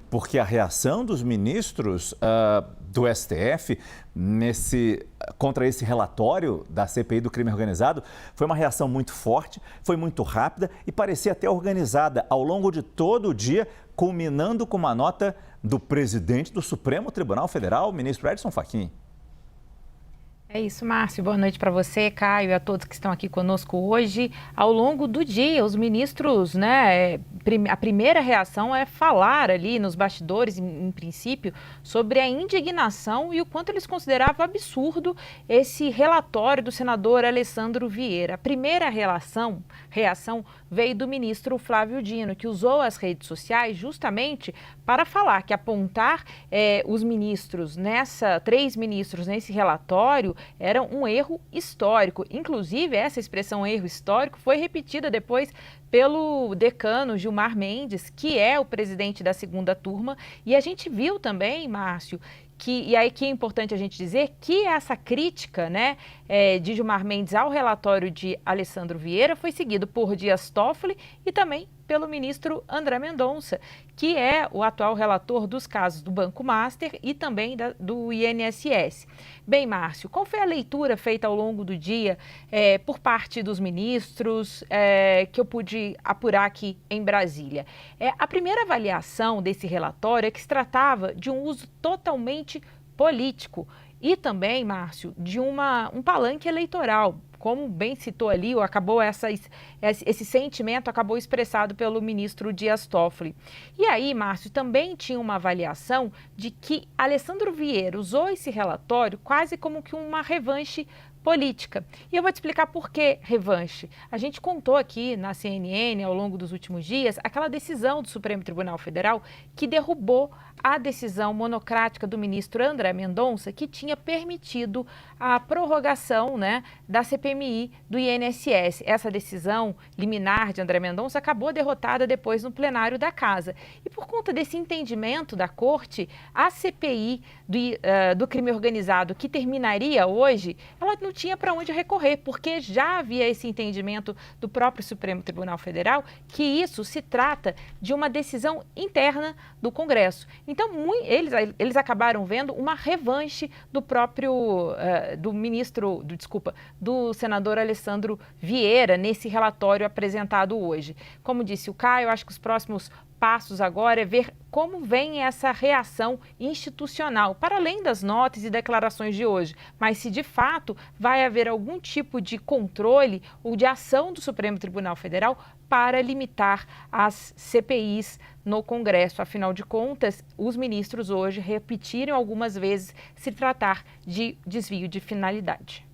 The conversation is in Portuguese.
porque a reação dos ministros do STF contra esse relatório da CPI do crime organizado foi uma reação muito forte, foi muito rápida e parecia até organizada ao longo de todo o dia, culminando com uma nota do presidente do Supremo Tribunal Federal, o ministro Edson Fachin. É isso, Márcio. Boa noite para você, Caio, e a todos que estão aqui conosco hoje. Ao longo do dia, os ministros, a primeira reação é falar ali nos bastidores, em princípio, sobre a indignação e o quanto eles consideravam absurdo esse relatório do senador Alessandro Vieira. A primeira reação veio do ministro Flávio Dino, que usou as redes sociais justamente para falar que apontar os ministros três ministros nesse relatório era um erro histórico. Inclusive, essa expressão erro histórico foi repetida depois pelo decano Gilmar Mendes, que é o presidente da segunda turma. E a gente viu também, Márcio, que é importante a gente dizer que essa crítica de Gilmar Mendes ao relatório de Alessandro Vieira foi seguido por Dias Toffoli e também pelo ministro André Mendonça, que é o atual relator dos casos do Banco Master e também do INSS. Bem, Márcio, qual foi a leitura feita ao longo do dia por parte dos ministros que eu pude apurar aqui em Brasília? A primeira avaliação desse relatório é que se tratava de um uso totalmente político e também, Márcio, de um palanque eleitoral. Como bem citou ali, esse sentimento acabou expressado pelo ministro Dias Toffoli. E aí, Márcio, também tinha uma avaliação de que Alessandro Vieira usou esse relatório quase como que uma revanche política. E eu vou te explicar por que revanche. A gente contou aqui na CNN, ao longo dos últimos dias, aquela decisão do Supremo Tribunal Federal que derrubou a decisão monocrática do ministro André Mendonça, que tinha permitido a prorrogação da CPMI do INSS. Essa decisão liminar de André Mendonça acabou derrotada depois no plenário da Casa. E por conta desse entendimento da Corte, a CPI do crime organizado, que terminaria hoje, ela não tinha para onde recorrer, porque já havia esse entendimento do próprio Supremo Tribunal Federal que isso se trata de uma decisão interna do Congresso. Então, eles acabaram vendo uma revanche do próprio, do senador Alessandro Vieira nesse relatório apresentado hoje. Como disse o Caio, acho que os próximos passos agora é ver como vem essa reação institucional, para além das notas e declarações de hoje, mas se de fato vai haver algum tipo de controle ou de ação do Supremo Tribunal Federal para limitar as CPIs no Congresso. Afinal de contas, os ministros hoje repetiram algumas vezes se tratar de desvio de finalidade.